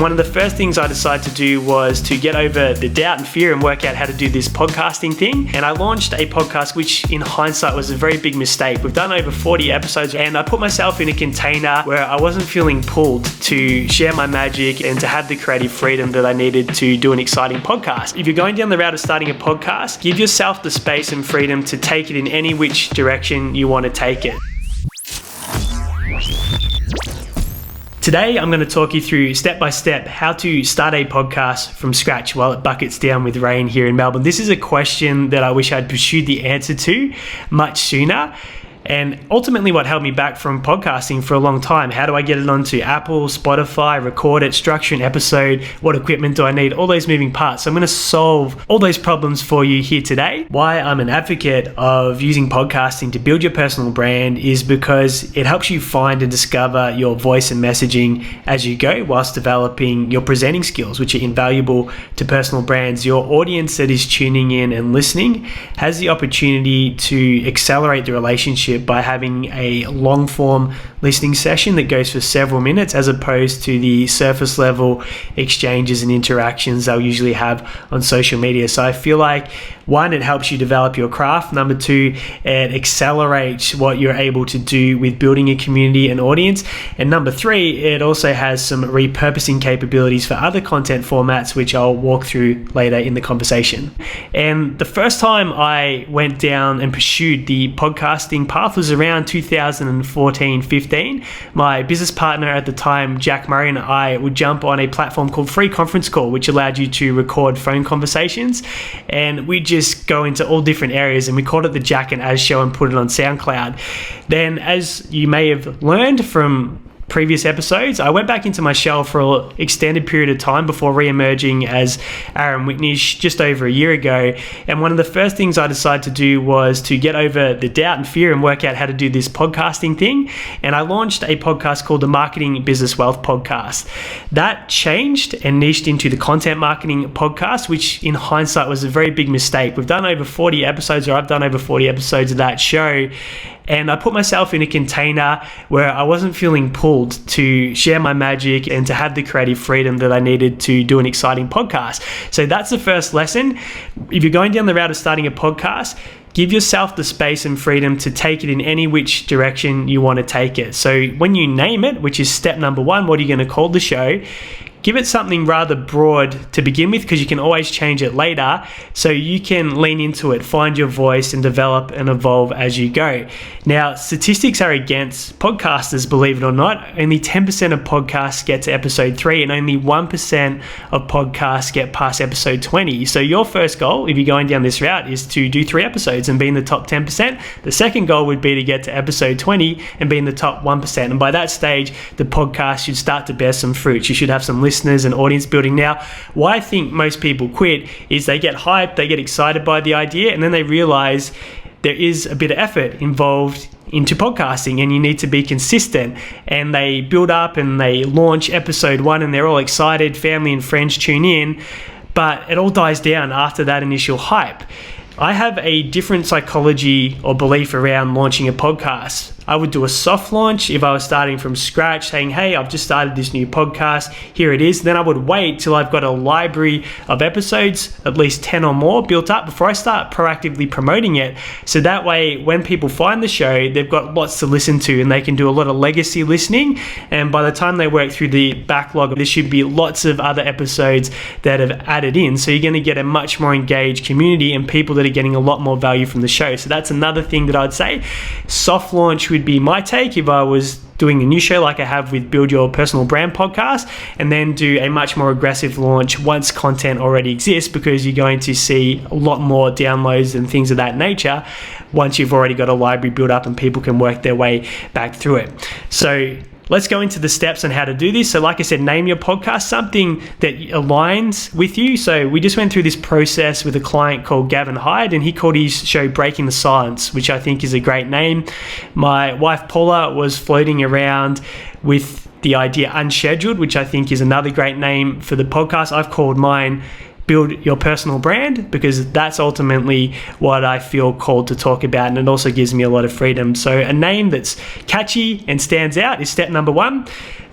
One of the first things I decided to do was to get over the doubt and fear and work out how to do this podcasting thing. And I launched a podcast, which in hindsight was a very big mistake. We've done over 40 episodes and I put myself in a container where I wasn't feeling pulled to share my magic and to have the creative freedom that I needed to do an exciting podcast. If you're going down the route of starting a podcast, give yourself the space and freedom to take it in any which direction you want to take it. Today, I'm going to talk you through step by step how to start a podcast from scratch while it buckets down with rain here in Melbourne. This is a question that I wish I'd pursued the answer to much sooner. And ultimately what held me back from podcasting for a long time. How do I get it onto Apple, Spotify, record it, structure an episode? What equipment do I need? All those moving parts. So I'm going to solve all those problems for you here today. Why I'm an advocate of using podcasting to build your personal brand is because it helps you find and discover your voice and messaging as you go whilst developing your presenting skills, which are invaluable to personal brands. Your audience that is tuning in and listening has the opportunity to accelerate the relationship by having a long form listening session that goes for several minutes as opposed to the surface level exchanges and interactions they'll usually have on social media. So I feel like, one, it helps you develop your craft. Number two, it accelerates what you're able to do with building a community and audience. And number three, it also has some repurposing capabilities for other content formats, which I'll walk through later in the conversation. And the first time I went down and pursued the podcasting path was around 2014-15. My business partner at the time, Jack Murray, and I would jump on a platform called Free Conference Call, which allowed you to record phone conversations. And we just go into all different areas, and we called it the Jack and Az Show and put it on SoundCloud. Then, as you may have learned from previous episodes, I went back into my shell for an extended period of time before re-emerging as Aaron Witnish just over a year ago. And one of the first things I decided to do was to get over the doubt and fear and work out how to do this podcasting thing. And I launched a podcast called the Marketing Business Wealth Podcast. That changed and niched into the Content Marketing Podcast, which in hindsight was a very big mistake. We've done over 40 episodes, or I've done over 40 episodes of that show. And I put myself in a container where I wasn't feeling pulled to share my magic and to have the creative freedom that I needed to do an exciting podcast. So that's the first lesson. If you're going down the route of starting a podcast, give yourself the space and freedom to take it in any which direction you want to take it. So when you name it, which is step number one, what are you going to call the show? Give it something rather broad to begin with, because you can always change it later, so you can lean into it, find your voice, and develop and evolve as you go. Now, statistics are against podcasters, believe it or not. Only 10% of podcasts get to episode 3, and only 1% of podcasts get past episode 20. So your first goal, if you're going down this route, is to do 3 episodes and be in the top 10%. The second goal would be to get to episode 20 and be in the top 1%. And by that stage, the podcast should start to bear some fruits. You should have some listeners and audience building. Now, why I think most people quit is they get hyped, they get excited by the idea, and then they realize there is a bit of effort involved into podcasting and you need to be consistent. And they build up and they launch episode 1 and they're all excited, family and friends tune in, but it all dies down after that initial hype. I have a different psychology or belief around launching a podcast. I would do a soft launch if I was starting from scratch, saying, hey, I've just started this new podcast, here it is. Then I would wait till I've got a library of episodes, at least 10 or more built up before I start proactively promoting it. So that way, when people find the show, they've got lots to listen to and they can do a lot of legacy listening. And by the time they work through the backlog, there should be lots of other episodes that have added in. So you're going to get a much more engaged community and people that are getting a lot more value from the show. So that's another thing that I'd say. Soft launch would be my take if I was doing a new show like I have with Build Your Personal Brand podcast, and then do a much more aggressive launch once content already exists, because you're going to see a lot more downloads and things of that nature once you've already got a library built up and people can work their way back through it. So let's go into the steps on how to do this. So like I said, name your podcast something that aligns with you. So we just went through this process with a client called Gavin Hyde, and he called his show Breaking the Silence, which I think is a great name. My wife Paula was floating around with the idea Unscheduled, which I think is another great name for the podcast. I've called mine Build Your Personal Brand, because that's ultimately what I feel called to talk about, and it also gives me a lot of freedom. So a name that's catchy and stands out is step number one.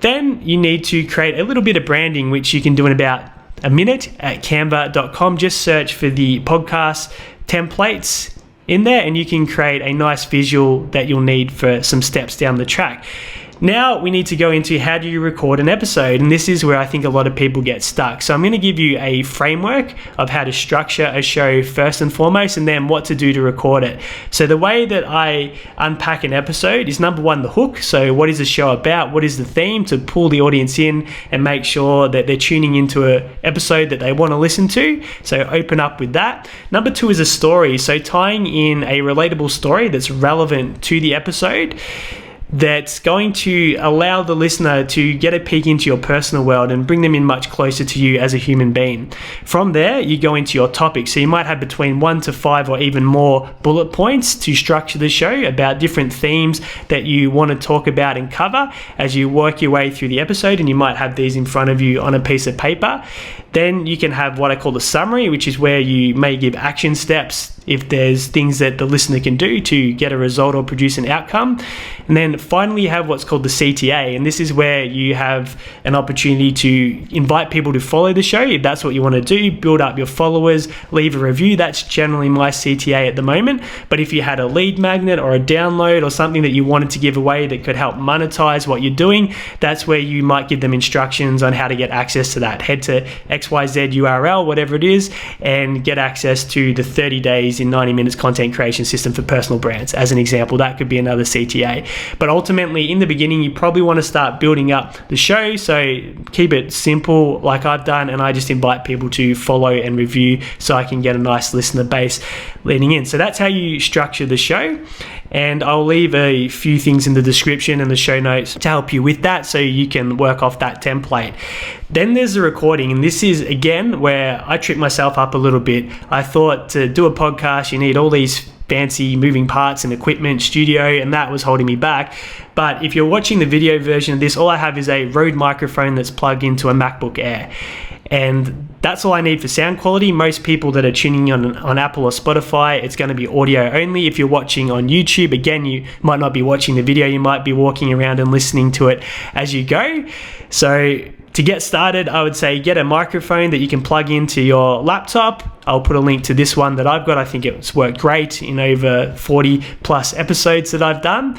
Then you need to create a little bit of branding, which you can do in about a minute at canva.com. Just search for the podcast templates in there and you can create a nice visual that you'll need for some steps down the track. Now we need to go into how do you record an episode, and this is where I think a lot of people get stuck. So I'm going to give you a framework of how to structure a show first and foremost, and then what to do to record it. So the way that I unpack an episode is, number one, the hook. So what is the show about? What is the theme, to pull the audience in and make sure that they're tuning into an episode that they want to listen to. So open up with that. Number two is a story. So tying in a relatable story that's relevant to the episode, that's going to allow the listener to get a peek into your personal world and bring them in much closer to you as a human being. From there, you go into your topic. So you might have between 1 to 5 or even more bullet points to structure the show about different themes that you want to talk about and cover as you work your way through the episode, and you might have these in front of you on a piece of paper. Then you can have what I call the summary, which is where you may give action steps if there's things that the listener can do to get a result or produce an outcome. And then finally, you have what's called the CTA, and this is where you have an opportunity to invite people to follow the show if that's what you want to do, build up your followers, leave a review. That's generally my CTA at the moment. But if you had a lead magnet or a download or something that you wanted to give away that could help monetize what you're doing, that's where you might give them instructions on how to get access to that. Head to XYZ URL, whatever it is, and get access to the 30 days in 90 minutes content creation system for personal brands. As an example, that could be another CTA. But ultimately, in the beginning, you probably want to start building up the show. So keep it simple like I've done, and I just invite people to follow and review so I can get a nice listener base leading in. So that's how you structure the show. And I'll leave a few things in the description and the show notes to help you with that, so you can work off that template. Then there's the recording, and this is again where I tripped myself up a little bit. I thought to do a podcast you need all these fancy moving parts and equipment, studio, and that was holding me back. But if you're watching the video version of this, all I have is a Rode microphone that's plugged into a MacBook Air. And that's all I need for sound quality. Most people that are tuning on Apple or Spotify, it's going to be audio only. If you're watching on YouTube, again, you might not be watching the video. You might be walking around and listening to it as you go. So to get started, I would say get a microphone that you can plug into your laptop. I'll put a link to this one that I've got. I think it's worked great in over 40 plus episodes that I've done.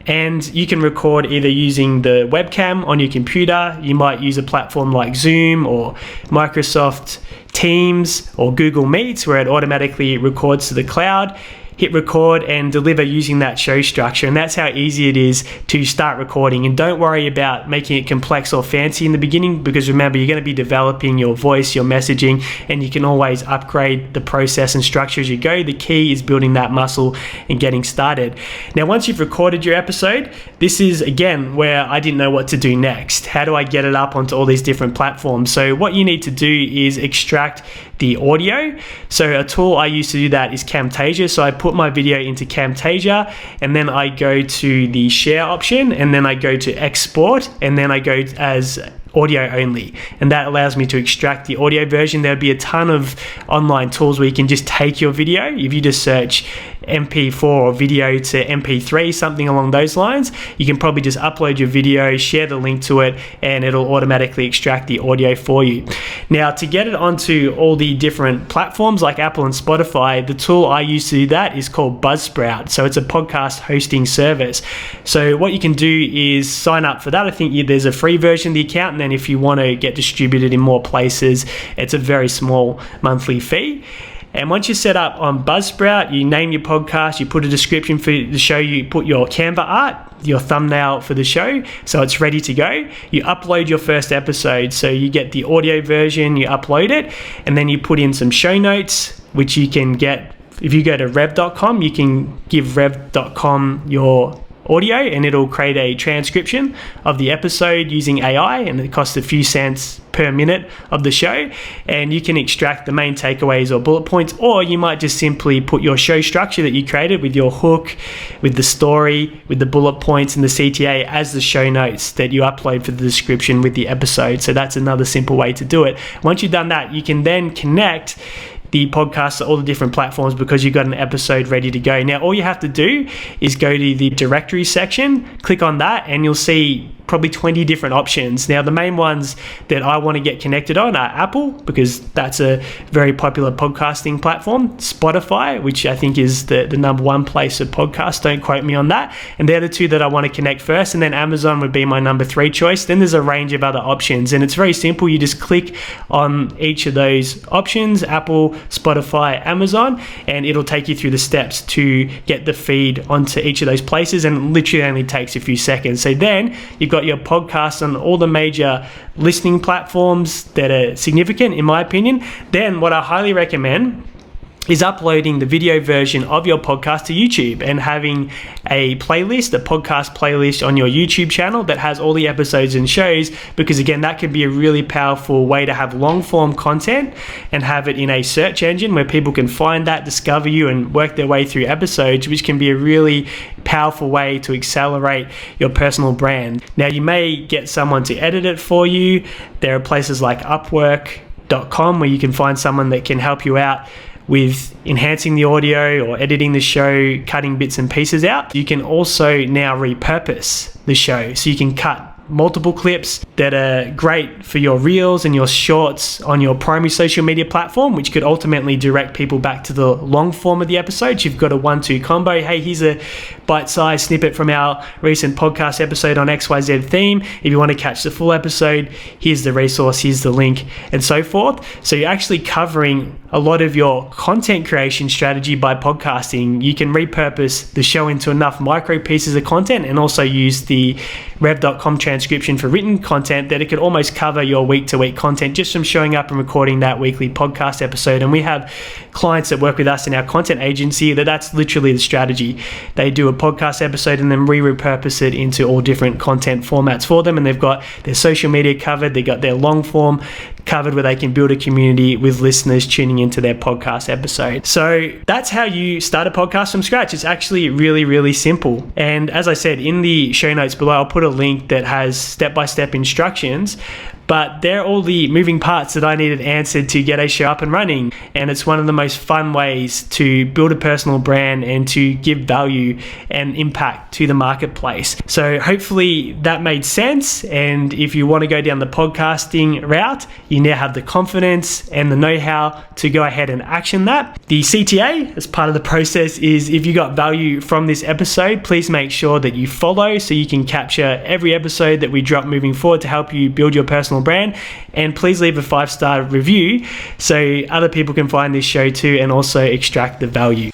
And you can record either using the webcam on your computer. You might use a platform like Zoom or Microsoft Teams or Google Meets, where it automatically records to the cloud. Hit record and deliver using that show structure, and that's how easy it is to start recording. And don't worry about making it complex or fancy in the beginning, because remember, you're going to be developing your voice, your messaging, and you can always upgrade the process and structure as you go. The key is building that muscle and getting started. Now, once you've recorded your episode, this is again where I didn't know what to do next. How do I get it up onto all these different platforms? So what you need to do is extract the audio. So a tool I used to do that is Camtasia. So I put my video into Camtasia, and then I go to the share option, and then I go to export, and then I go as audio only, and that allows me to extract the audio version. There'll be a ton of online tools where you can just take your video. If you just search MP4 or video to MP3, something along those lines, you can probably just upload your video, share the link to it, and it'll automatically extract the audio for you. Now, to get it onto all the different platforms like Apple and Spotify, the tool I use to do that is called Buzzsprout. So it's a podcast hosting service. So what you can do is sign up for that. I think there's a free version of the account, and then if you want to get distributed in more places, it's a very small monthly fee. And once you're set up on Buzzsprout, you name your podcast, you put a description for the show, you put your Canva art, your thumbnail for the show, so it's ready to go. You upload your first episode, so you get the audio version, you upload it, and then you put in some show notes, which you can get. If you go to rev.com, you can give rev.com your audio, and it'll create a transcription of the episode using AI, and it costs a few cents per minute of the show, and you can extract the main takeaways or bullet points, or you might just simply put your show structure that you created with your hook, with the story, with the bullet points and the CTA as the show notes that you upload for the description with the episode. So that's another simple way to do it. Once you've done that, you can then connect the podcast to all the different platforms because you've got an episode ready to go. Now, all you have to do is go to the directory section, click on that, and you'll see probably 20 different options. Now, the main ones that I want to get connected on are Apple, because that's a very popular podcasting platform, Spotify, which I think is the number one place of podcasts, don't quote me on that, and they're the two that I want to connect first, and then Amazon would be my number 3 choice. Then there's a range of other options, and it's very simple. You just click on each of those options, Apple, Spotify, Amazon, and it'll take you through the steps to get the feed onto each of those places, and it literally only takes a few seconds. So then you've got your podcast on all the major listening platforms that are significant, in my opinion. Then what I highly recommend is uploading the video version of your podcast to YouTube and having a playlist, a podcast playlist on your YouTube channel that has all the episodes and shows, because again, that can be a really powerful way to have long form content and have it in a search engine where people can find that, discover you, and work their way through episodes, which can be a really powerful way to accelerate your personal brand. Now, you may get someone to edit it for you. There are places like Upwork.com where you can find someone that can help you out with enhancing the audio or editing the show, cutting bits and pieces out. You can also now repurpose the show, so you can cut multiple clips that are great for your reels and your shorts on your primary social media platform, which could ultimately direct people back to the long form of the episode. You've got a 1-2 combo. Hey, here's a bite-sized snippet from our recent podcast episode on XYZ theme. If you want to catch the full episode, here's the resource, here's the link, and so forth. So you're actually covering a lot of your content creation strategy by podcasting. You can repurpose the show into enough micro pieces of content and also use the rev.com transcription for written content that it could almost cover your week-to-week content just from showing up and recording that weekly podcast episode. And we have clients that work with us in our content agency that's literally the strategy. They do a podcast episode and then repurpose it into all different content formats for them, and they've got their social media covered, they got their long form covered where they can build a community with listeners tuning into their podcast episode. So that's how you start a podcast from scratch. It's actually really, really simple. And as I said, in the show notes below, I'll put a link that has step-by-step instructions, but they're all the moving parts that I needed answered to get a show up and running. And it's one of the most fun ways to build a personal brand and to give value and impact to the marketplace. So hopefully that made sense. And if you want to go down the podcasting route, you now have the confidence and the know-how to go ahead and action that. The CTA as part of the process is, if you got value from this episode, please make sure that you follow so you can capture every episode that we drop moving forward to help you build your personal brand. And please leave a 5-star review so other people can find this show too and also extract the value.